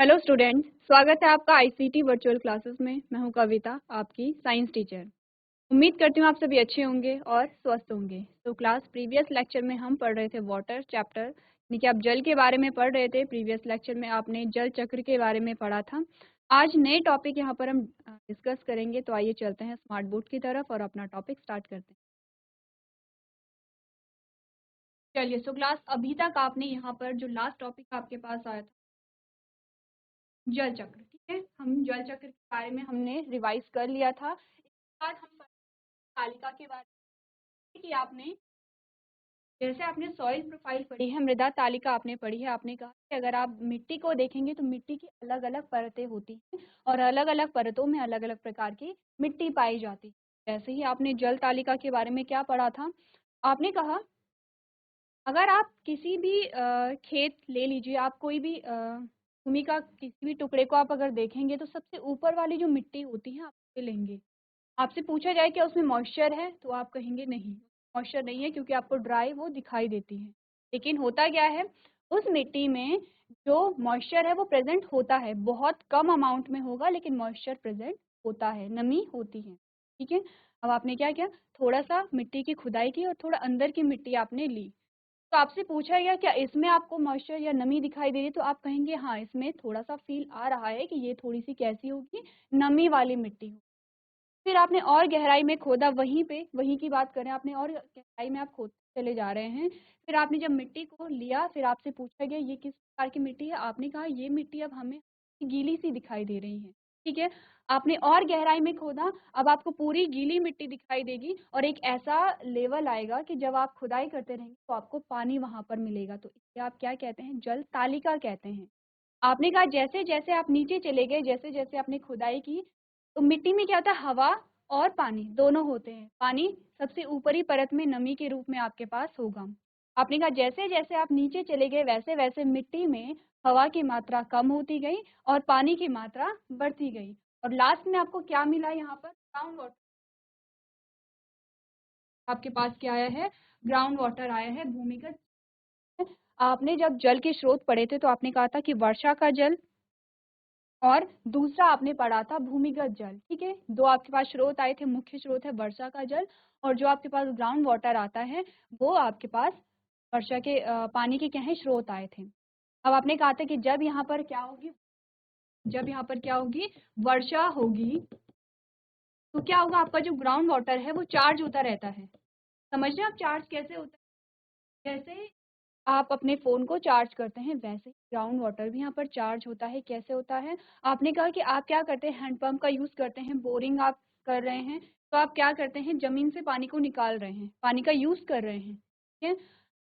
Hello students, स्वागत है आपका आईसीटी वर्चुअल क्लासेस में। मैं हूं कविता, आपकी साइंस टीचर। उम्मीद करती हूं आप सभी अच्छे होंगे और स्वस्थ होंगे। तो क्लास प्रीवियस लेक्चर में हम पढ़ रहे थे वाटर चैप्टर, यानी कि आप जल के बारे में पढ़ रहे थे। प्रीवियस लेक्चर में आपने जल चक्र के बारे में पढ़ा था। आज नए टॉपिक यहाँ पर हम डिस्कस करेंगे। तो आइए चलते हैं स्मार्ट बोर्ड की तरफ और अपना टॉपिक स्टार्ट करते हैं। चलिए, सो क्लास अभी तक आपने यहाँ पर जो लास्ट टॉपिक आपके पास आया था जल चक्र, ठीक है। हम जल चक्र के बारे में हमने रिवाइज कर लिया था। इसके बाद हम तालिका के बारे में कि आपने जैसे आपने सॉइल प्रोफाइल पढ़ी है, मृदा तालिका आपने पढ़ी है। आपने कहा कि अगर आप मिट्टी को देखेंगे तो मिट्टी की अलग अलग परतें होती हैं और अलग अलग परतों में अलग अलग प्रकार की मिट्टी पाई जाती है। जैसे ही आपने जल तालिका के बारे में क्या पढ़ा था, आपने कहा अगर आप किसी भी खेत ले लीजिए, आप कोई भी भूमि का किसी भी टुकड़े को आप अगर देखेंगे तो सबसे ऊपर वाली जो मिट्टी होती है आप उसे लेंगे। आपसे पूछा जाए क्या उसमें मॉइस्चर है, तो आप कहेंगे नहीं, मॉइस्चर नहीं है, क्योंकि आपको ड्राई वो दिखाई देती है। लेकिन होता क्या है, उस मिट्टी में जो मॉइस्चर है वो प्रेजेंट होता है, बहुत कम अमाउंट में होगा लेकिन मॉइस्चर प्रेजेंट होता है, नमी होती है, ठीक है। अब आपने क्या किया, थोड़ा सा मिट्टी की खुदाई की और थोड़ा अंदर की मिट्टी आपने ली। तो आपसे पूछा गया क्या इसमें आपको मॉइस्चर या नमी दिखाई दे रही है, तो आप कहेंगे हाँ, इसमें थोड़ा सा फील आ रहा है कि ये थोड़ी सी कैसी होगी, नमी वाली मिट्टी होगी। फिर आपने और गहराई में खोदा, वहीं की बात करें, आपने और गहराई में आप खोदते चले जा रहे हैं। फिर आपने जब मिट्टी को लिया, फिर आपसे पूछा गया ये किस प्रकार की मिट्टी है, आपने कहा ये मिट्टी अब हमें गीली सी दिखाई दे रही है, ठीक है। आपने और गहराई में खोदा, अब आपको पूरी गीली मिट्टी दिखाई देगी और एक ऐसा लेवल आएगा कि जब आप खुदाई करते रहेंगे तो आपको पानी वहां पर मिलेगा। तो इसे आप क्या कहते हैं, जल तालिका कहते हैं। आपने कहा जैसे जैसे आप नीचे चले गए, जैसे जैसे आपने खुदाई की, तो मिट्टी में क्या होता है, हवा और पानी दोनों होते हैं। पानी सबसे ऊपरी परत में नमी के रूप में आपके पास होगा। आपने कहा जैसे जैसे आप नीचे चले गए वैसे वैसे मिट्टी में हवा की मात्रा कम होती गई और पानी की मात्रा बढ़ती गई, और लास्ट में आपको क्या मिला, यहाँ पर ग्राउंड वाटर आपके पास क्या आया है, ग्राउंड वाटर आया है, भूमिगत। आपने जब जल के स्रोत पढ़े थे तो आपने कहा था कि वर्षा का जल और दूसरा आपने पढ़ा था भूमिगत जल, ठीक है। दो आपके पास स्रोत आए थे, मुख्य स्रोत है वर्षा का जल, और जो आपके पास ग्राउंड वाटर आता है वो आपके पास वर्षा के पानी के क्या है, स्रोत आए थे। अब आपने कहा था कि जब यहाँ पर क्या होगी, जब यहाँ पर क्या होगी, वर्षा होगी, तो क्या होगा, आपका जो ग्राउंड वाटर है वो चार्ज होता रहता है। समझ रहे हैं आप चार्ज कैसे होता है, जैसे आप अपने फोन को चार्ज करते हैं वैसे ग्राउंड वाटर भी यहाँ पर चार्ज होता है। कैसे होता है, आपने कहा कि आप क्या करते हैं, हैंडपंप का यूज करते हैं, बोरिंग आप कर रहे हैं, तो आप क्या करते हैं, जमीन से पानी को निकाल रहे हैं, पानी का यूज कर रहे हैं, ठीक है।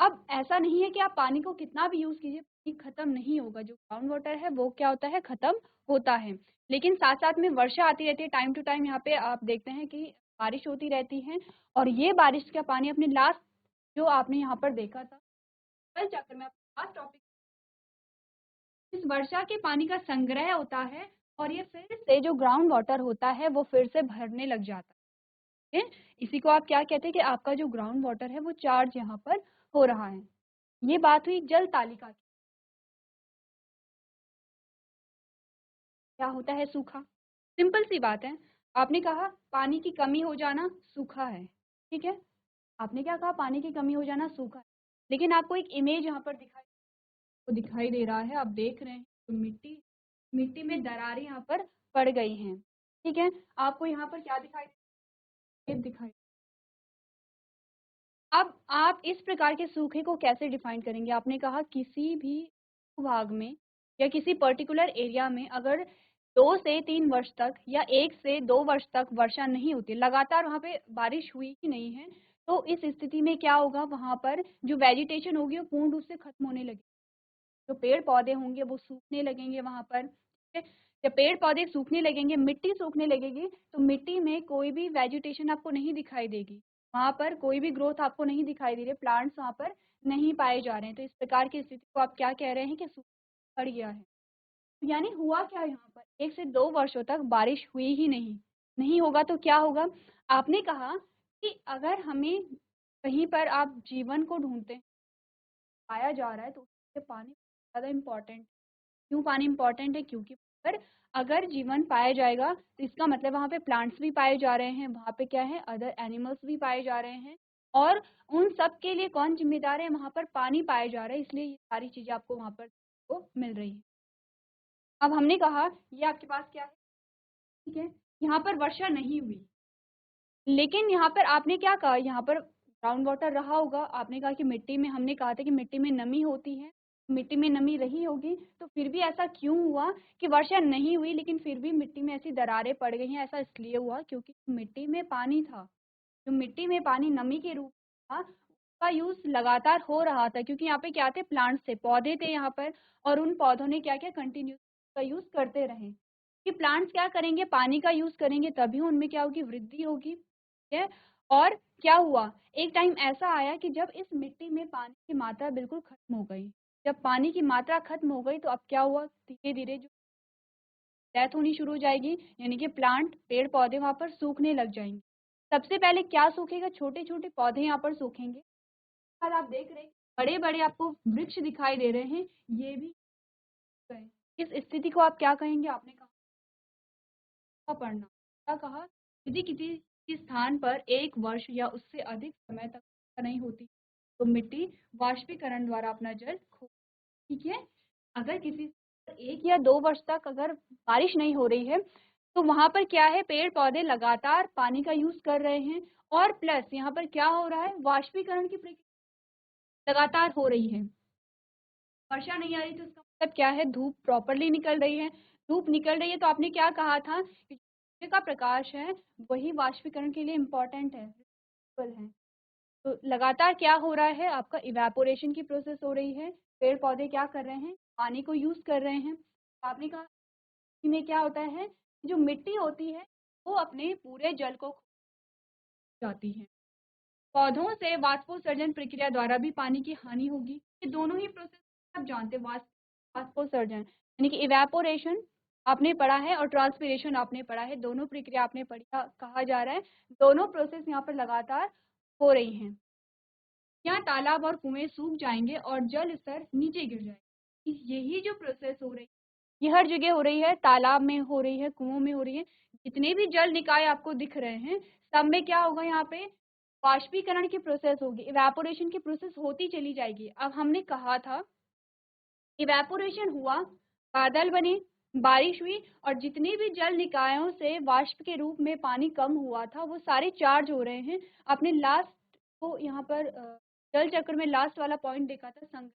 अब ऐसा नहीं है कि आप पानी को कितना भी यूज कीजिए पानी खत्म नहीं होगा, जो ग्राउंड वाटर है वो क्या होता है, खत्म होता है। लेकिन साथ साथ में वर्षा आती रहती है, टाइम टू टाइम यहाँ पे आप देखते हैं कि बारिश होती रहती है, और ये बारिश का पानी अपने लास्ट जो आपने यहाँ पर देखा था जल चक्र में, लास्ट टॉपिक, इस वर्षा के पानी का संग्रह होता है और ये फिर से जो ग्राउंड वाटर होता है वो फिर से भरने लग जाता है। इसी को आप क्या कहते हैं कि आपका जो ग्राउंड वाटर है वो चार्ज यहाँ पर हो रहा है। ये बात हुई जल तालिका की। क्या होता है सूखा, सिंपल सी बात है। आपने कहा पानी की कमी हो जाना सूखा है, ठीक है। आपने क्या कहा, पानी की कमी हो जाना सूखा है। लेकिन आपको एक इमेज यहाँ पर दिखाई दे रहा है, आप देख रहे हैं तो मिट्टी मिट्टी में दरारें यहाँ पर पड़ गई हैं, ठीक है। आपको यहाँ पर क्या दिखाई, अब आप इस प्रकार के सूखे को कैसे डिफाइन करेंगे। आपने कहा किसी भी भाग में या किसी पर्टिकुलर एरिया में अगर 2 से 3 वर्ष तक या 1 से 2 वर्ष तक वर्षा नहीं होती, लगातार वहाँ पे बारिश हुई ही नहीं है, तो इस स्थिति में क्या होगा, वहाँ पर जो वेजिटेशन होगी वो पूर्ण रूप से खत्म होने लगेगी। जो पेड़ पौधे होंगे वो सूखने लगेंगे वहाँ पर, ठीक है। जब पेड़ पौधे सूखने लगेंगे, मिट्टी सूखने लगेगी, तो मिट्टी में कोई भी वेजिटेशन आपको नहीं दिखाई देगी, वहाँ पर कोई भी ग्रोथ आपको नहीं दिखाई दे रही, प्लांट्स वहाँ पर नहीं पाए जा रहे हैं। तो इस प्रकार की स्थिति को आप क्या कह रहे हैं कि सूखा पड़ गया है। तो यानी हुआ क्या, यहाँ पर 1 से 2 वर्षों तक बारिश हुई ही नहीं होगा तो क्या होगा। आपने कहा कि अगर हमें कहीं पर आप जीवन को ढूंढते हैं, पाया जा रहा है, तो उसके पानी ज़्यादा इम्पोर्टेंट, क्यों पानी इंपॉर्टेंट है? क्योंकि अगर जीवन पाया जाएगा तो इसका मतलब वहाँ पे प्लांट्स भी पाए जा रहे हैं, वहाँ पे क्या है, अदर एनिमल्स भी पाए जा रहे हैं, और उन सब के लिए कौन जिम्मेदार है? वहाँ पर पानी पाया जा रहा है, इसलिए ये सारी चीजें आपको वहाँ पर को मिल रही है। अब हमने कहा ये आपके पास क्या है, ठीक है, यहाँ पर वर्षा नहीं हुई, लेकिन यहाँ पर आपने क्या कहा, यहाँ पर ग्राउंड वाटर रहा होगा, आपने कहा कि मिट्टी में, हमने कहा था कि मिट्टी में नमी होती है, मिट्टी में नमी रही होगी, तो फिर भी ऐसा क्यों हुआ कि वर्षा नहीं हुई लेकिन फिर भी मिट्टी में ऐसी दरारें पड़ गई हैं? ऐसा इसलिए हुआ क्योंकि मिट्टी में पानी था, जो मिट्टी में पानी नमी के रूप में था, उसका यूज लगातार हो रहा था, क्योंकि यहाँ पे क्या थे, प्लांट्स थे, पौधे थे यहाँ पर, और उन पौधों ने क्या किया, कंटिन्यूस का यूज करते रहे, कि प्लांट्स क्या करेंगे, पानी का यूज करेंगे, तभी उनमें क्या होगी, वृद्धि होगी, ठीक है। और क्या हुआ, एक टाइम ऐसा आया कि जब इस मिट्टी में पानी की मात्रा बिल्कुल खत्म हो गई, जब पानी की मात्रा खत्म हो गई तो अब क्या हुआ, धीरे धीरे जो डेथ होनी शुरू हो जाएगी, यानी कि प्लांट, पेड़ पौधे वहां पर सूखने लग जाएंगे। सबसे पहले क्या सूखेगा, छोटे छोटे पौधे यहाँ पर सूखेंगे। और आप देख रहे हैं बड़े बड़े आपको वृक्ष दिखाई दे रहे हैं, ये भी गए। इस स्थिति को आप क्या कहेंगे, आपने कहा पढ़ना, क्या कहा, यदि किसी स्थान पर एक वर्ष या उससे अधिक समय तक वर्षा नहीं होती तो मिट्टी वाष्पीकरण द्वारा अपना जल खो, ठीक है। अगर किसी पर 1 या 2 वर्ष तक अगर बारिश नहीं हो रही है तो वहां पर क्या है, पेड़ पौधे लगातार पानी का यूज कर रहे हैं, और प्लस यहाँ पर क्या हो रहा है, वाष्पीकरण की प्रक्रिया लगातार हो रही है। वर्षा नहीं आ रही तो इसका मतलब क्या है, धूप प्रॉपरली निकल रही है, धूप निकल रही है तो आपने क्या कहा था कि सूर्य का प्रकाश है वही वाष्पीकरण के लिए इम्पोर्टेंट है, है। तो लगातार क्या हो रहा है, आपका इवेपोरेशन की प्रोसेस हो रही है, पेड़ पौधे क्या कर रहे हैं, पानी को यूज कर रहे हैं। आपने कहा में क्या होता है, जो मिट्टी होती है वो अपने पूरे जल को खो जाती है। पौधों से वाष्पोत्सर्जन प्रक्रिया द्वारा भी पानी की हानि होगी, ये दोनों ही प्रोसेस आप जानते हैं, वाष्पोत्सर्जन यानी कि इवेपोरेशन आपने पढ़ा है और ट्रांसपिरेशन आपने पढ़ा है, दोनों प्रक्रिया आपने पढ़ी, कहा जा रहा है दोनों प्रोसेस यहाँ पर लगातार हो रही हैं। यहाँ तालाब और कुएं सूख जाएंगे और जल स्तर नीचे गिर जाएगा, यही जो प्रोसेस हो रही है ये हर जगह हो रही है, तालाब में हो रही है, कुओं में हो रही है, जितने भी जल निकाय आपको दिख रहे हैं सब में क्या होगा, यहाँ पे वाष्पीकरण की प्रोसेस होगी, इवेपोरेशन की प्रोसेस होती चली जाएगी। अब हमने कहा था इवेपोरेशन हुआ, बादल बने, बारिश हुई, और जितने भी जल निकायों से वाष्प के रूप में पानी कम हुआ था वो सारे चार्ज हो रहे हैं। आपने लास्ट को यहाँ पर जल चक्र में लास्ट वाला पॉइंट देखा था, संग्रह,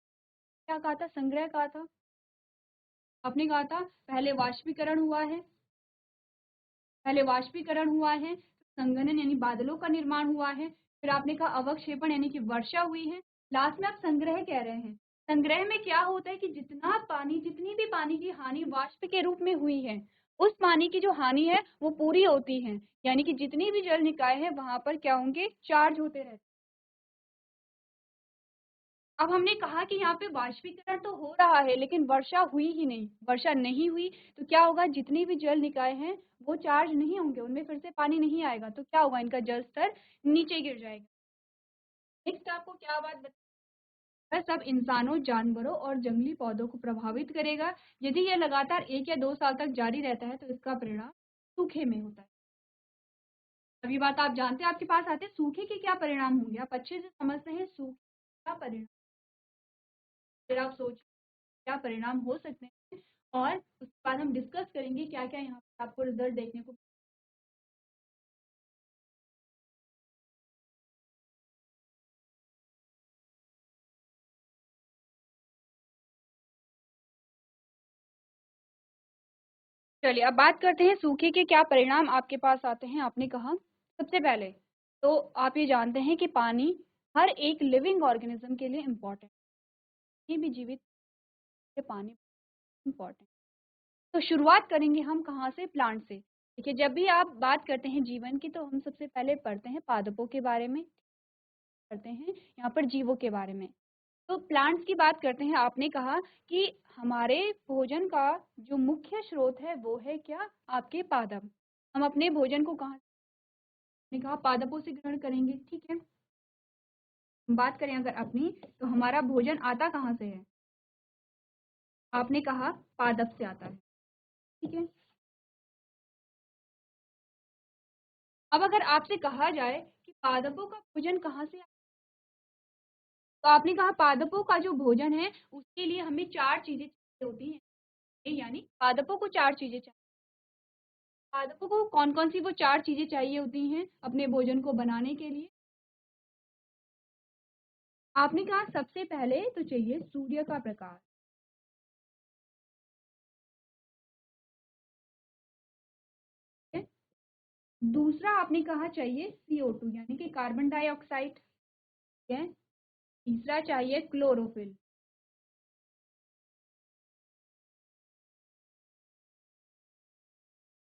क्या कहा था, संग्रह कहा था, आपने कहा था पहले वाष्पीकरण हुआ है, पहले वाष्पीकरण हुआ है, संघनन यानी बादलों का निर्माण हुआ है, फिर आपने कहा अवक्षेपण यानी कि वर्षा हुई है, लास्ट में आप संग्रह कह रहे हैं। संग्रह में क्या होता है कि जितना पानी, जितनी भी पानी की हानि वाष्प के रूप में हुई है, उस पानी की जो हानि है वो पूरी होती है, यानी कि जितनी भी जल निकाय है वहां पर क्या होंगे, चार्ज होते रहते। अब हमने कहा कि यहाँ पे वाष्पीकरण तो हो रहा है लेकिन वर्षा हुई ही नहीं, वर्षा नहीं हुई तो क्या होगा, जितनी भी जल निकाय हैं वो चार्ज नहीं होंगे, उनमें फिर से पानी नहीं आएगा, तो क्या होगा, इनका जल स्तर नीचे गिर जाएगा। नेक्स्ट आपको क्या बात बताया, सब इंसानों, जानवरों और जंगली पौधों को प्रभावित करेगा। यदि यह लगातार 1 या 2 साल तक जारी रहता है तो इसका परिणाम सूखे में होता है। अभी बात आप जानते हैं, आपके पास आते हैं सूखे के क्या परिणाम होंगे, आप अच्छे से समझते हैं सूखे का परिणाम, फिर आप सोच क्या परिणाम हो सकते हैं, और उसके बाद हम डिस्कस करेंगे क्या क्या यहाँ पर आपको रिजल्ट देखने को। चलिए अब बात करते हैं सूखे के क्या परिणाम आपके पास आते हैं। आपने कहा सबसे पहले तो आप ये जानते हैं कि पानी हर एक लिविंग ऑर्गेनिज्म के लिए इम्पोर्टेंट, ये भी जीवित है, पानी इम्पोर्टेंट। तो शुरुआत करेंगे हम कहाँ से, प्लांट से। देखिए जब भी आप बात करते हैं जीवन की तो हम सबसे पहले पढ़ते हैं पादपों के बारे में, करते हैं यहाँ पर जीवों के बारे में। तो प्लांट्स की बात करते हैं, आपने कहा कि हमारे भोजन का जो मुख्य स्रोत है वो है क्या, आपके पादप। हम अपने भोजन को कहाँ, ने कहा पादपों से ग्रहण करेंगे, ठीक है। बात करें अगर अपनी, तो हमारा भोजन आता कहाँ से है, आपने कहा पादप से आता है, ठीक है। अब अगर आपसे कहा जाए कि पादपों का भोजन कहाँ से, तो आपने कहा पादपों का जो भोजन है उसके लिए हमें 4 चीजें चाहिए होती हैं, यानी पादपों को 4 चीजें चाहिए। पादपों को कौन कौन सी वो 4 चीजें चाहिए होती हैं अपने भोजन को बनाने के लिए? आपने कहा सबसे पहले तो चाहिए सूर्य का प्रकाश, ठीक है? दूसरा आपने कहा चाहिए CO2 यानी कि कार्बन डाइऑक्साइड, ठीक है। तीसरा चाहिए क्लोरोफिल,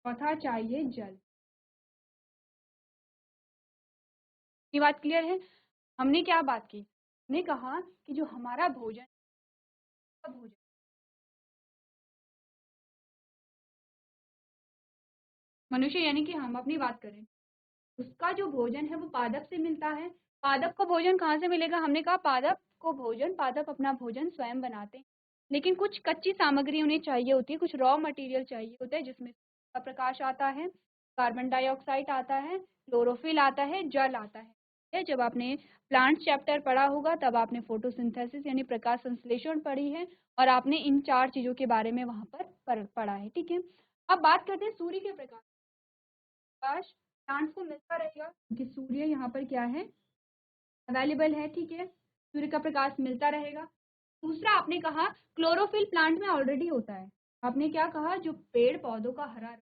चौथा चाहिए जल। ये बात क्लियर है? हमने क्या बात की, हमने कहा कि जो हमारा भोजन, भोजन मनुष्य यानी कि हम अपनी बात करें, उसका जो भोजन है वो पादप से मिलता है। पादप को भोजन कहाँ से मिलेगा? हमने कहा पादप को भोजन, पादप अपना भोजन स्वयं बनाते हैं, लेकिन कुछ कच्ची सामग्री उन्हें चाहिए होती है, कुछ रॉ मटेरियल चाहिए होता है, जिसमें का प्रकाश आता है, कार्बन डाइऑक्साइड आता है, क्लोरोफिल आता है, जल आता है। जब आपने प्लांट चैप्टर पढ़ा होगा तब आपने फोटोसिंथेसिस यानी प्रकाश संश्लेषण पढ़ी है, और आपने इन 4 चीजों के बारे में वहां पर पढ़ा है, ठीक है। अब बात करते हैं सूर्य के प्रकाश। प्रकाश प्लांट्स को मिलता रहेगा क्योंकि सूर्य यहाँ पर क्या है, अवेलेबल है, ठीक है। सूर्य का प्रकाश मिलता रहेगा। दूसरा आपने कहा क्लोरोफिल प्लांट में ऑलरेडी होता है। आपने क्या कहा, जो पेड़ पौधों का हरा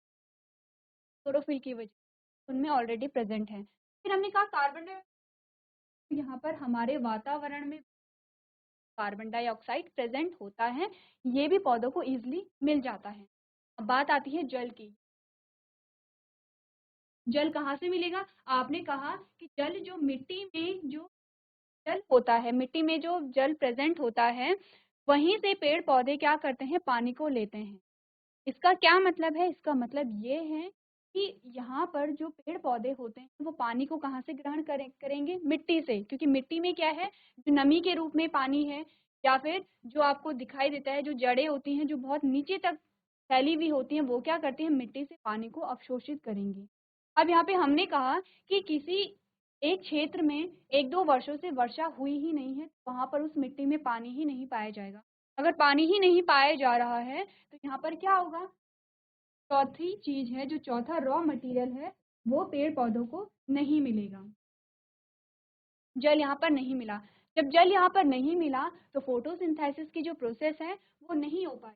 क्लोरोफिल की वजह उनमें ऑलरेडी प्रेजेंट है। फिर हमने कहा कार्बन डाइऑक्साइड, यहाँ पर हमारे वातावरण में कार्बन डाइऑक्साइड प्रेजेंट होता है, ये भी पौधों को इजिली मिल जाता है। अब बात आती है जल की। जल कहाँ से मिलेगा? आपने कहा कि जल जो मिट्टी में जो जल होता है, मिट्टी में जो जल प्रेजेंट होता है, वहीं से पेड़ पौधे क्या करते हैं, पानी को लेते हैं। इसका क्या मतलब है? इसका मतलब ये है कि यहाँ पर जो पेड़ पौधे होते हैं वो पानी को कहाँ से ग्रहण करेंगे? मिट्टी से, क्योंकि मिट्टी में क्या है, जो नमी के रूप में पानी है, या फिर जो आपको दिखाई देता है जो जड़ें होती हैं जो बहुत नीचे तक फैली हुई होती हैं, वो क्या करती हैं, मिट्टी से पानी को अवशोषित करेंगी। अब यहाँ पे हमने कहा कि किसी एक क्षेत्र में 1-2 वर्षों से वर्षा हुई ही नहीं है, वहां पर उस मिट्टी में पानी ही नहीं पाया जाएगा। अगर पानी ही नहीं पाया जा रहा है तो यहाँ पर क्या होगा? चौथी चीज है, जो चौथा रॉ मटेरियल है, वो पेड़ पौधों को नहीं मिलेगा। जल यहाँ पर नहीं मिला। जब जल यहाँ पर नहीं मिला तो फोटोसिंथेसिस की जो प्रोसेस है वो नहीं हो पाई,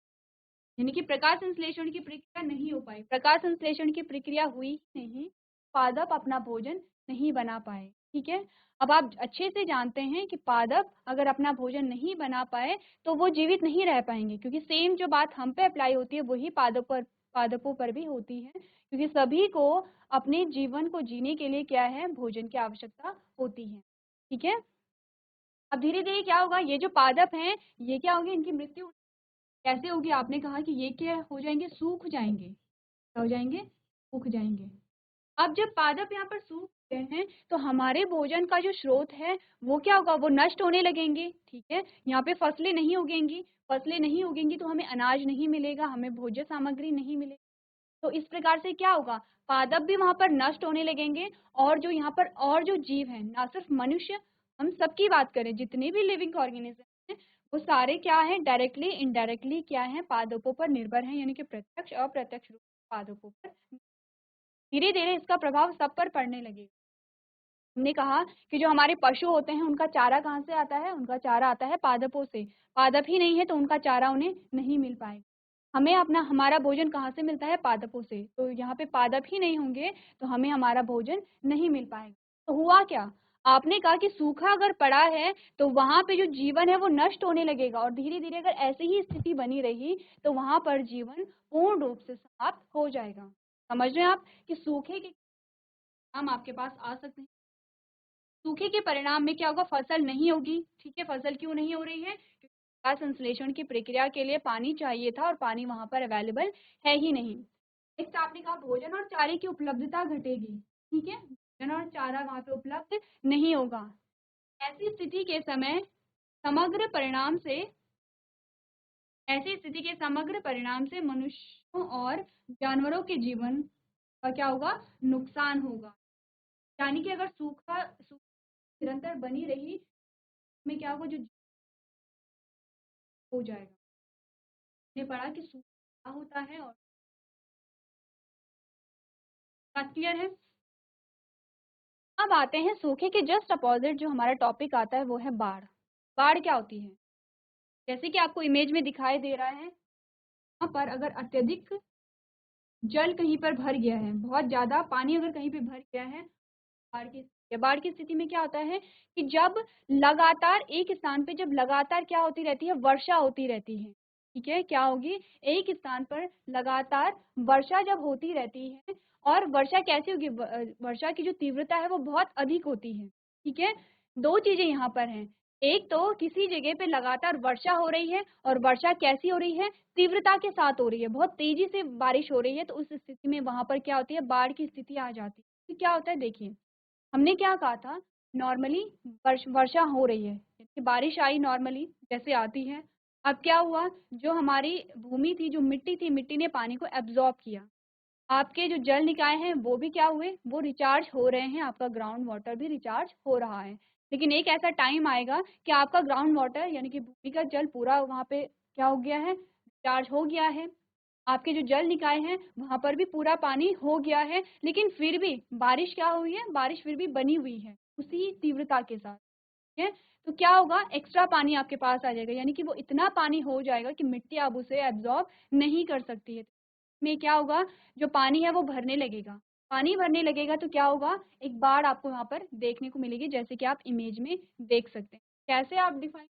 यानी कि प्रकाश संश्लेषण की प्रक्रिया नहीं हो पाई। प्रकाश संश्लेषण की प्रक्रिया हुई नहीं, पादप अपना भोजन नहीं बना पाए, ठीक है। अब आप अच्छे से जानते हैं कि पादप अगर अपना भोजन नहीं बना पाए तो वो जीवित नहीं रह पाएंगे, क्योंकि सेम जो बात हम पे अप्लाई होती है वही पादपों पर भी होती है, क्योंकि सभी को अपने जीवन को जीने के लिए क्या है, भोजन की आवश्यकता होती है, ठीक है। अब धीरे धीरे क्या होगा, ये जो पादप हैं ये क्या होंगे, इनकी मृत्यु कैसे होगी? आपने कहा कि ये क्या हो जाएंगे, सूख जाएंगे। क्या हो जाएंगे? सूख जाएंगे। अब जब पादप यहाँ पर सूख गए हैं तो हमारे भोजन का जो स्रोत है वो क्या होगा, वो नष्ट होने लगेंगे, ठीक है। यहाँ पे फसलें नहीं उगेंगी, फसलें नहीं उगेंगी तो हमें अनाज नहीं मिलेगा, हमें भोज्य सामग्री नहीं मिलेगी। तो इस प्रकार से क्या होगा, पादप भी वहां पर नष्ट होने लगेंगे, और जो यहाँ पर और जो जीव हैं, ना सिर्फ मनुष्य, हम सबकी बात करें, जितने भी लिविंग ऑर्गेनिज्म हैं वो सारे क्या हैं, डायरेक्टली इनडायरेक्टली क्या हैं, पादपों पर निर्भर हैं, यानी कि प्रत्यक्ष अप्रत्यक्ष रूप से पादपों पर। धीरे धीरे इसका प्रभाव सब पर पड़ने लगेगा। हमने कहा कि जो हमारे पशु होते हैं उनका चारा कहाँ से आता है, उनका चारा आता है पादपों से। पादप ही नहीं है तो उनका चारा उन्हें नहीं मिल पाएगा। हमें अपना हमारा भोजन कहाँ से मिलता है, पादपों से। तो यहाँ पे पादप ही नहीं होंगे तो हमें हमारा भोजन नहीं मिल पाएगा। तो हुआ क्या, आपने कहा कि सूखा अगर पड़ा है तो वहां पे जो जीवन है वो नष्ट होने लगेगा, और धीरे धीरे अगर ऐसी ही स्थिति बनी रही तो वहां पर जीवन पूर्ण रूप से समाप्त हो जाएगा। समझ रहे हैं आप कि सूखे के परिणाम आपके पास आ सकते हैं। सूखे के परिणाम में क्या होगा, फसल नहीं होगी, ठीक है। फसल क्यों नहीं हो रही है? क्योंकि प्रकाश संश्लेषण की प्रक्रिया के लिए पानी चाहिए था और पानी वहां पर अवेलेबल है ही नहीं। नेक्स्ट आपने कहा भोजन और चारे की उपलब्धता घटेगी, ठीक है। भोजन और चारा वहां पे उपलब्ध नहीं होगा। ऐसी स्थिति के समय समग्र परिणाम से ऐसी स्थिति के समग्र परिणाम से मनुष्यों और जानवरों के जीवन का क्या होगा, नुकसान होगा। यानी कि अगर सूखा निरंतर बनी रही में क्या होगा, जो हो जाएगा। ने पढ़ा कि सूखा क्या होता है और बात क्लियर है। अब आते हैं सूखे के जस्ट अपोजिट, जो हमारा टॉपिक आता है वो है बाढ़। बाढ़ क्या होती है? जैसे कि आपको इमेज में दिखाई दे रहा है, यहाँ पर अगर अत्यधिक जल कहीं पर भर गया है, बहुत ज्यादा पानी अगर कहीं पे भर गया है, बाढ़ की स्थिति में क्या होता है कि जब लगातार एक स्थान पे जब लगातार क्या होती रहती है, वर्षा होती रहती है। ठीक है, क्या होगी, एक स्थान पर लगातार वर्षा जब होती रहती है, और वर्षा कैसी होगी, वर्षा की जो तीव्रता है वो बहुत अधिक होती है। ठीक है, दो चीजें यहाँ पर हैं। एक तो किसी जगह पे लगातार वर्षा हो रही है, और वर्षा कैसी हो रही है, तीव्रता के साथ हो रही है, बहुत तेजी से बारिश हो रही है, तो उस स्थिति में वहां पर क्या होती है, बाढ़ की स्थिति आ जाती है। तो क्या होता है, देखिए हमने क्या कहा था, नॉर्मली वर्षा हो रही है, जैसे बारिश आई नॉर्मली जैसे आती है। अब क्या हुआ, जो हमारी भूमि थी, जो मिट्टी थी, मिट्टी ने पानी को एब्जॉर्ब किया। आपके जो जल निकाय हैं वो भी क्या हुए, वो रिचार्ज हो रहे हैं, आपका ग्राउंड वाटर भी रिचार्ज हो रहा है। लेकिन एक ऐसा टाइम आएगा कि आपका ग्राउंड वाटर यानी कि भूमि का जल पूरा वहां पे क्या हो गया है, रिचार्ज हो गया है। आपके जो जल निकाय हैं वहां पर भी पूरा पानी हो गया है, लेकिन फिर भी बारिश क्या हुई है, बारिश फिर भी बनी हुई है उसी तीव्रता के साथ। ठीक है, तो क्या होगा, एक्स्ट्रा पानी आपके पास आ जाएगा, यानी कि वो इतना पानी हो जाएगा कि मिट्टी अब उसे एब्जॉर्ब नहीं कर सकती है। में क्या होगा, जो पानी है वो भरने लगेगा। पानी भरने लगेगा तो क्या होगा, एक बाढ़ आपको वहां पर देखने को मिलेगी, जैसे कि आप इमेज में देख सकते हैं। कैसे आप डिफाइन,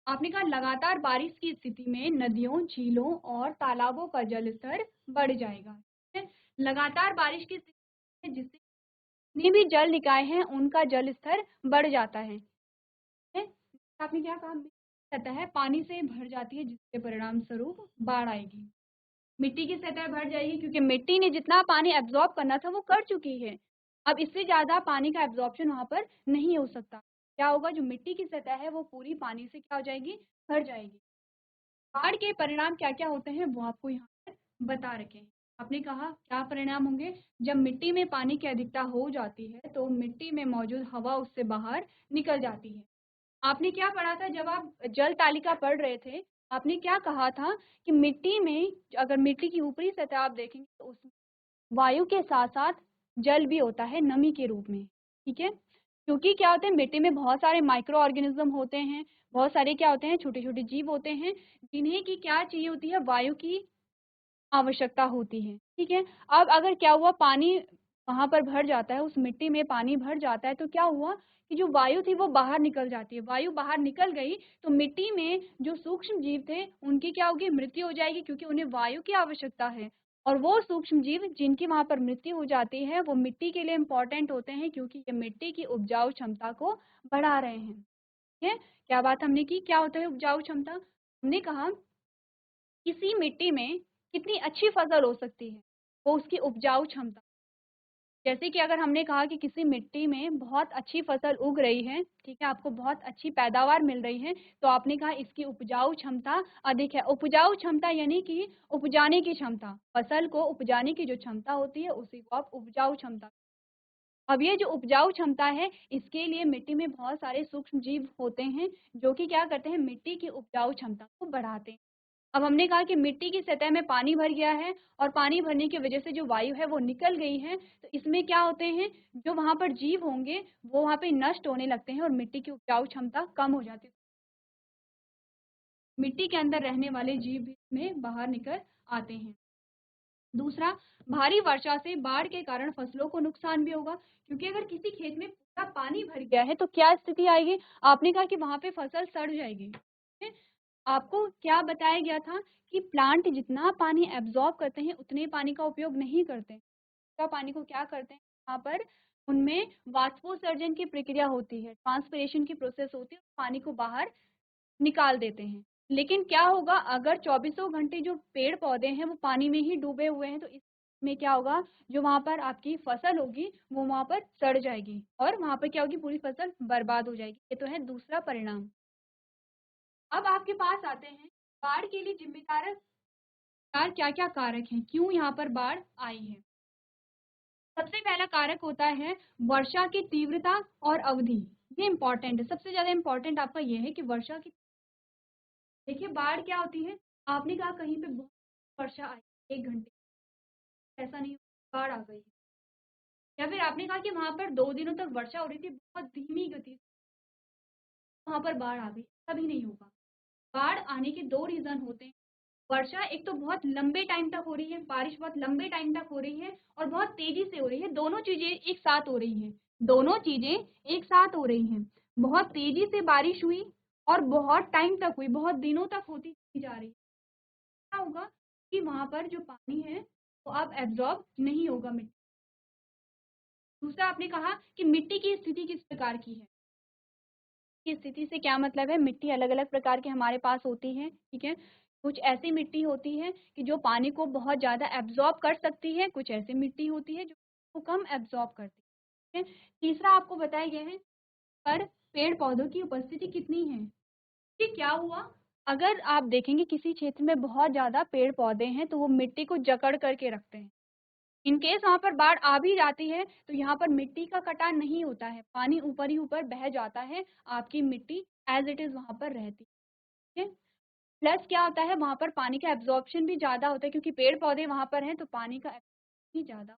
आपने कहा लगातार बारिश की स्थिति में नदियों, झीलों और तालाबों का जल स्तर बढ़ जाएगा। ठीक है? लगातार बारिश की स्थिति में जिससे जितने भी जल निकाय हैं उनका जल स्तर बढ़ जाता है। ठीक है? आपने क्या कहा, सतह पानी से भर जाती है, जिसके परिणाम स्वरूप बाढ़ आएगी। मिट्टी की सतह भर जाएगी, क्योंकि मिट्टी ने जितना पानी एब्जॉर्ब करना था वो कर चुकी है। अब इससे ज्यादा पानी का एब्जॉर्प्शन वहां पर नहीं हो सकता। क्या होगा, जो मिट्टी की सतह है वो पूरी पानी से क्या हो जाएगी, भर जाएगी। बाढ़ के परिणाम क्या क्या होते हैं वो आपको यहाँ पर बता रखे हैं। आपने कहा क्या परिणाम होंगे, जब मिट्टी में पानी की अधिकता हो जाती है तो मिट्टी में मौजूद हवा उससे बाहर निकल जाती है। आपने क्या पढ़ा था जब आप जल तालिका पढ़ रहे थे, आपने क्या कहा था कि मिट्टी में, अगर मिट्टी की ऊपरी सतह आप देखेंगे तो उसमें वायु के साथ साथ जल भी होता है नमी के रूप में। ठीक है, क्योंकि क्या होते हैं, मिट्टी में बहुत सारे माइक्रो ऑर्गेनिज्म होते हैं, बहुत सारे क्या होते हैं, छोटे छोटे जीव होते हैं, जिन्हें की क्या चाहिए होती है, वायु की आवश्यकता होती है। ठीक है, अब अगर क्या हुआ, पानी वहां पर भर जाता है, उस मिट्टी में पानी भर जाता है, तो क्या हुआ कि जो वायु थी वो बाहर निकल जाती है। वायु बाहर निकल गई तो मिट्टी में जो सूक्ष्म जीव थे उनकी क्या होगी, मृत्यु हो जाएगी, क्योंकि उन्हें वायु की आवश्यकता है। और वो सूक्ष्म जीव जिनकी वहां पर मृत्यु हो जाती है वो मिट्टी के लिए इम्पोर्टेंट होते हैं, क्योंकि ये मिट्टी की उपजाऊ क्षमता को बढ़ा रहे हैं। ठीक है, क्या बात हमने की, क्या होता है उपजाऊ क्षमता, हमने कहा किसी मिट्टी में कितनी अच्छी फसल हो सकती है, वो उसकी उपजाऊ क्षमता। जैसे कि अगर हमने कहा कि किसी मिट्टी में बहुत अच्छी फसल उग रही है, ठीक है, आपको बहुत अच्छी पैदावार मिल रही है, तो आपने कहा इसकी उपजाऊ क्षमता अधिक है। उपजाऊ क्षमता यानी कि उपजाने की क्षमता, फसल को उपजाने की जो क्षमता होती है उसी को आप उपजाऊ क्षमता। अब ये जो उपजाऊ क्षमता है, इसके लिए मिट्टी में बहुत सारे सूक्ष्म जीव होते हैं, जो कि क्या करते हैं, मिट्टी की उपजाऊ क्षमता को बढ़ाते हैं। अब हमने कहा कि मिट्टी की सतह में पानी भर गया है, और पानी भरने की वजह से जो वायु है वो निकल गई है, तो इसमें क्या होते हैं, जो वहां पर जीव होंगे वो वहां पे नष्ट होने लगते हैं, और मिट्टी की उपजाऊ क्षमता कम हो जाती है। मिट्टी के अंदर रहने वाले जीव भी इसमें बाहर निकल आते हैं। दूसरा, भारी वर्षा से बाढ़ के कारण फसलों को नुकसान भी होगा, क्योंकि अगर किसी खेत में पूरा पानी भर गया है तो क्या स्थिति आएगी, आपने कहा कि वहां पे फसल सड़ जाएगी। ठीक है? आपको क्या बताया गया था कि प्लांट जितना पानी एब्जॉर्ब करते हैं उतने पानी का उपयोग नहीं करते, एक्स्ट्रा पानी को क्या करते हैं, वहाँ पर उनमें वाष्पोत्सर्जन की प्रक्रिया होती है, ट्रांसपिरेशन की प्रोसेस होती है, पानी को बाहर निकाल देते हैं। लेकिन क्या होगा, अगर चौबीसों घंटे जो पेड़ पौधे हैं वो पानी में ही डूबे हुए हैं, तो इसमें क्या होगा, जो वहां पर आपकी फसल होगी वो वहां पर सड़ जाएगी, और वहां पर क्या होगी, पूरी फसल बर्बाद हो जाएगी। ये तो है दूसरा परिणाम। अब आपके पास आते हैं बाढ़ के लिए जिम्मेदार क्या क्या कारक हैं, क्यों यहाँ पर बाढ़ आई है। सबसे पहला कारक होता है वर्षा की तीव्रता और अवधि। ये इंपॉर्टेंट है, सबसे ज्यादा इंपॉर्टेंट आपका ये है कि वर्षा की, देखिए बाढ़ क्या होती है, आपने कहा कहीं पे बहुत वर्षा आई 1 घंटे, ऐसा नहीं, बाढ़ आ गई। या फिर आपने कहा कि वहां पर 2 दिनों तक वर्षा हो रही थी बहुत धीमी गति से, वहां पर बाढ़ आ गई, कभी नहीं होगा। बाढ़ आने के 2 रीजन होते हैं। वर्षा एक तो बहुत लंबे टाइम तक हो रही है, बारिश बहुत लंबे टाइम तक हो रही है और बहुत तेजी से हो रही है, दोनों चीजें एक साथ हो रही हैं, दोनों चीजें एक साथ हो रही हैं। बहुत तेजी से बारिश हुई और बहुत टाइम तक हुई, बहुत दिनों तक होती जा रही है, क्या होगा कि वहां पर जो पानी है वो अब एब्जॉर्ब नहीं होगा मिट्टी। दूसरा आपने कहा कि मिट्टी की स्थिति किस प्रकार की है, की स्थिति से क्या मतलब है, मिट्टी अलग अलग प्रकार की हमारे पास होती है, ठीक है। कुछ ऐसी मिट्टी होती है कि जो पानी को बहुत ज्यादा एब्जॉर्ब कर सकती है, कुछ ऐसी मिट्टी होती है जो कम एब्जॉर्ब करती है, ठीक है। तीसरा आपको बताया गया है पर पेड़ पौधों की उपस्थिति कितनी है, कि क्या हुआ, अगर आप देखेंगे किसी क्षेत्र में बहुत ज्यादा पेड़ पौधे हैं तो वो मिट्टी को जकड़ करके रखते हैं। इन केस वहां पर बाढ़ आ भी जाती है तो यहाँ पर मिट्टी का कटान नहीं होता है, पानी ऊपर ही ऊपर बह जाता है, आपकी मिट्टी एज इट इज वहां पर रहती है। प्लस क्या होता है, वहां पर पानी का एब्जॉर्प्शन भी ज्यादा होता है, क्योंकि पेड़ पौधे वहां पर हैं तो पानी का भी ज्यादा।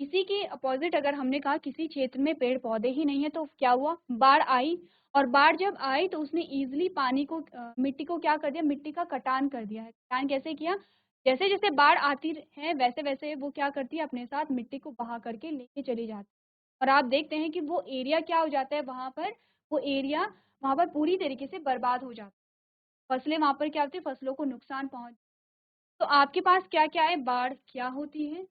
इसी के अपोजिट अगर हमने कहा किसी क्षेत्र में पेड़ पौधे ही नहीं है तो क्या हुआ, बाढ़ आई, और बाढ़ जब आई तो उसने इजिली पानी को मिट्टी को क्या कर दिया, मिट्टी का कटान कर दिया है। कटान कैसे किया, जैसे जैसे बाढ़ आती है वैसे वैसे वो क्या करती है, अपने साथ मिट्टी को बहा करके लेके चली जाती है, और आप देखते हैं कि वो एरिया क्या हो जाता है वहां पर, वो एरिया वहां पर पूरी तरीके से बर्बाद हो जाता है, फसलें वहां पर क्या होती है, फसलों को नुकसान पहुंच। तो आपके पास क्या क्या है, बाढ़ क्या होती है,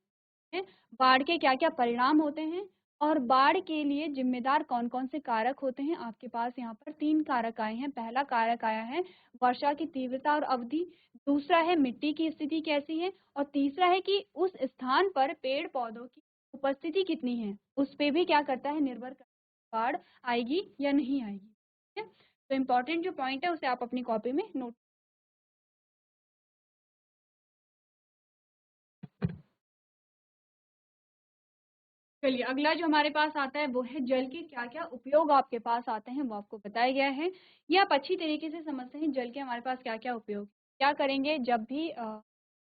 बाढ़ के क्या क्या परिणाम होते हैं, और बाढ़ के लिए जिम्मेदार कौन कौन से कारक होते हैं। आपके पास यहाँ पर 3 कारक आए हैं। पहला कारक आया है वर्षा की तीव्रता और अवधि, दूसरा है मिट्टी की स्थिति कैसी है, और तीसरा है कि उस स्थान पर पेड़ पौधों की उपस्थिति कितनी है, उस पे भी क्या करता है, निर्भर करता है बाढ़ आएगी या नहीं आएगी, ठीक है। तो इम्पोर्टेंट जो पॉइंट है उसे आप अपनी कॉपी में नोट। चलिए अगला जो हमारे पास आता है वो है जल के क्या क्या उपयोग आपके पास आते हैं, वो आपको बताया गया है। ये आप अच्छी तरीके से समझते हैं जल के हमारे पास क्या क्या उपयोग, क्या करेंगे जब भी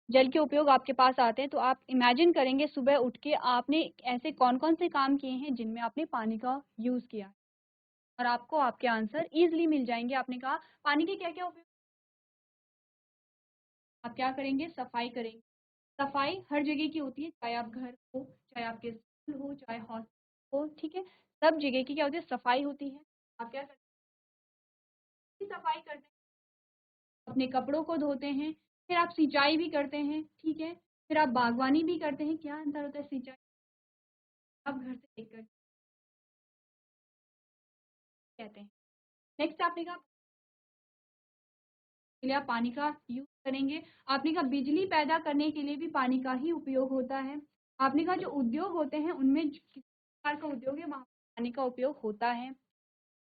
जल के उपयोग आपके पास आते हैं तो आप इमेजिन करेंगे सुबह उठ के आपने ऐसे कौन कौन से काम किए हैं जिनमें आपने पानी का यूज किया है, और आपको आपके आंसर इजिली मिल जाएंगे। आपने कहा पानी के क्या क्या उपयोग, आप क्या करेंगे, सफाई करेंगे। सफाई हर जगह की होती है, चाहे आप घर हो, चाहे आपके स्कूल हो, चाहे हॉस्पिटल हो, ठीक है, सब जगह की क्या होती है, सफाई होती है। आप क्या करते हैं, सफाई करते हैं, अपने कपड़ों को धोते हैं, फिर आप सिंचाई भी करते हैं, ठीक है, फिर आप बागवानी भी करते हैं। क्या अंतर होता है सिंचाई, आप घर से लेकर कहते हैं। नेक्स्ट आपने कहा के लिए आप पानी का यूज करेंगे। आपने कहा बिजली पैदा करने के लिए भी पानी का ही उपयोग होता है। आपने कहा जो उद्योग होते हैं उनमें किस प्रकार का उद्योग है वहाँ पानी का उपयोग होता है।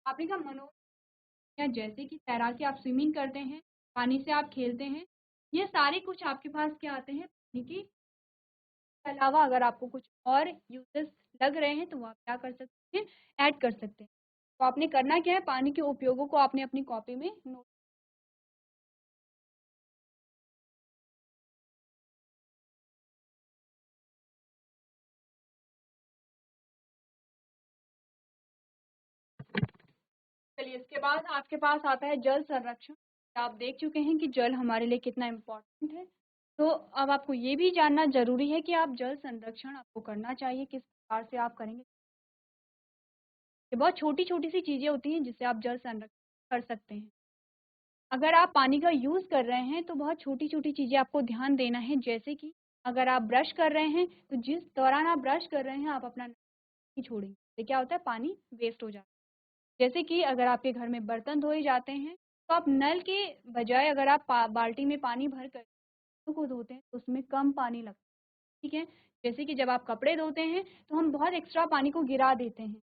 आपने कहा मनोरंजन, जैसे कि तैराकी, आप स्विमिंग करते हैं, पानी से आप खेलते हैं, ये सारे कुछ आपके पास क्या आते हैं, पानी के अलावा अगर आपको कुछ और यूजेस लग रहे हैं तो वो आप क्या कर सकते हैं, ऐड कर सकते हैं। तो आपने करना क्या है, पानी के उपयोगों को आपने अपनी कॉपी में नोट। चलिए इसके बाद आपके पास आता है जल संरक्षण। आप देख चुके हैं कि जल हमारे लिए कितना इम्पोर्टेंट है, तो अब आपको ये भी जानना जरूरी है कि आप जल संरक्षण आपको करना चाहिए, किस प्रकार से आप करेंगे। ये बहुत छोटी छोटी सी चीजें होती हैं जिससे आप जल संरक्षण कर सकते हैं। अगर आप पानी का यूज कर रहे हैं तो बहुत छोटी छोटी चीजें आपको ध्यान देना है, जैसे कि अगर आप ब्रश कर रहे हैं तो जिस दौरान आप ब्रश कर रहे हैं आप अपना नल नहीं छोड़ेंगे, तो क्या होता है, पानी वेस्ट हो जाता है। जैसे कि अगर आपके घर में बर्तन धोए जाते हैं तो आप नल के बजाय अगर आप बाल्टी में पानी भर कर को धोते हैं तो उसमें कम पानी लगता है, ठीक है। जैसे कि जब आप कपड़े धोते हैं तो हम बहुत एक्स्ट्रा पानी को गिरा देते हैं,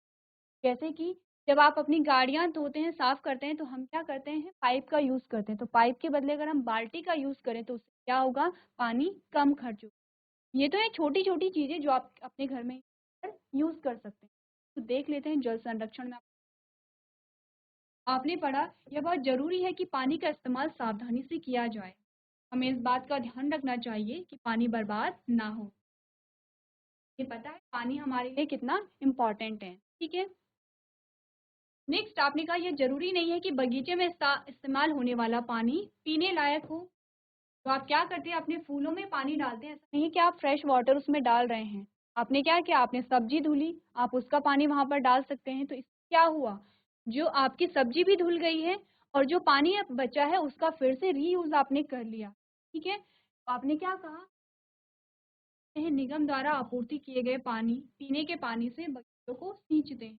जैसे कि जब आप अपनी गाड़ियाँ धोते हैं, साफ़ करते हैं, तो हम क्या करते हैं, पाइप का यूज़ करते हैं। तो पाइप के बदले अगर हम बाल्टी का यूज़ करें तो उससे क्या होगा, पानी कम खर्च होगा। ये तो है छोटी-छोटी चीज़ें जो आप अपने घर में यूज़ कर सकते हैं। तो देख लेते हैं जल संरक्षण में आपने पढ़ा, यह बहुत ज़रूरी है कि पानी का इस्तेमाल सावधानी से किया जाए। हमें इस बात का ध्यान रखना चाहिए कि पानी बर्बाद ना हो। ये पता है पानी हमारे लिए कितना इम्पोर्टेंट है, ठीक है? नेक्स्ट आपने कहा यह ज़रूरी नहीं है कि बगीचे में इस्तेमाल होने वाला पानी पीने लायक हो। तो आप क्या करते हैं, अपने फूलों में पानी डालते हैं, ऐसा नहीं है कि आप फ्रेश वाटर उसमें डाल रहे हैं। आपने क्या किया, आपने सब्जी धुली, आप उसका पानी वहाँ पर डाल सकते हैं। तो इससे क्या हुआ, जो आपकी सब्जी भी धुल गई है और जो पानी अब बचा है उसका फिर से रीयूज़ आपने कर लिया, ठीक है? तो आपने क्या कहा, यह निगम द्वारा आपूर्ति किए गए पानी, पीने के पानी से बगीचों को सींचते हैं।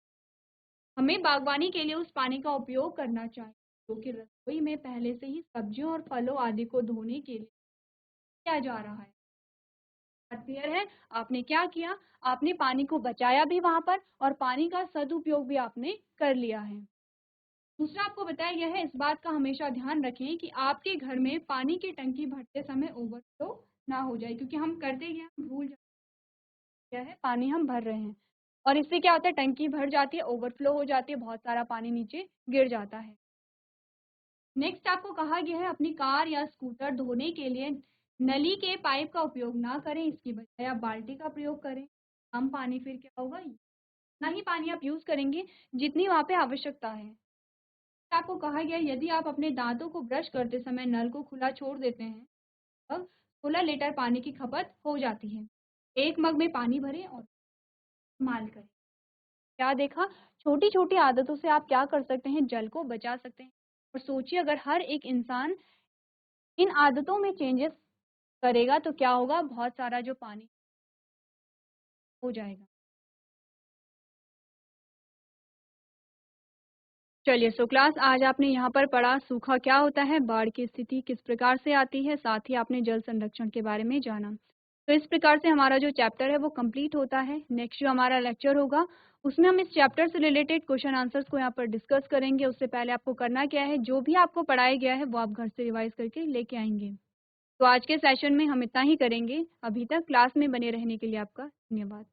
हमें बागवानी के लिए उस पानी का उपयोग करना चाहिए जो कि रसोई में पहले से ही सब्जियों और फलों आदि को धोने के लिए किया जा रहा है। बात क्लियर है? आपने क्या किया, आपने पानी को बचाया भी वहां पर और पानी का सदुपयोग भी आपने कर लिया है। दूसरा आपको बताया गया है, इस बात का हमेशा ध्यान रखें कि आपके घर में पानी की टंकी भरते समय ओवरफ्लो ना हो जाए, क्योंकि हम करते क्या, हम भूल जाते क्या है, पानी हम भर रहे हैं और इससे क्या होता है, टंकी भर जाती है, ओवरफ्लो हो जाती है, बहुत सारा पानी नीचे गिर जाता है। नेक्स्ट आपको कहा गया है, अपनी कार या स्कूटर धोने के लिए नली के पाइप का उपयोग ना करें, इसकी बजाय आप बाल्टी का प्रयोग करें। कम पानी फिर क्या होगा, उतना ही पानी आप यूज करेंगे जितनी वहाँ पे आवश्यकता है। आपको कहा गया है, यदि आप अपने दांतों को ब्रश करते समय नल को खुला छोड़ देते हैं, तब 16 लीटर पानी की खपत हो जाती है। एक मग में पानी भरें और इस्तेमाल करें। क्या देखा, छोटी छोटी आदतों से आप क्या कर सकते हैं, जल को बचा सकते हैं। और सोचिए अगर हर एक इंसान इन आदतों में चेंजेस करेगा तो क्या होगा, बहुत सारा जो पानी हो जाएगा। चलिए सो क्लास, आज आपने यहाँ पर पढ़ा सूखा क्या होता है, बाढ़ की स्थिति किस प्रकार से आती है, साथ ही आपने जल संरक्षण के बारे में जाना। तो इस प्रकार से हमारा जो चैप्टर है वो कंप्लीट होता है। नेक्स्ट जो हमारा लेक्चर होगा उसमें हम इस चैप्टर से रिलेटेड क्वेश्चन आंसर्स को यहाँ पर डिस्कस करेंगे। उससे पहले आपको करना क्या है, जो भी आपको पढ़ाया गया है वो आप घर से रिवाइज करके लेके आएंगे। तो आज के सेशन में हम इतना ही करेंगे। अभी तक क्लास में बने रहने के लिए आपका धन्यवाद।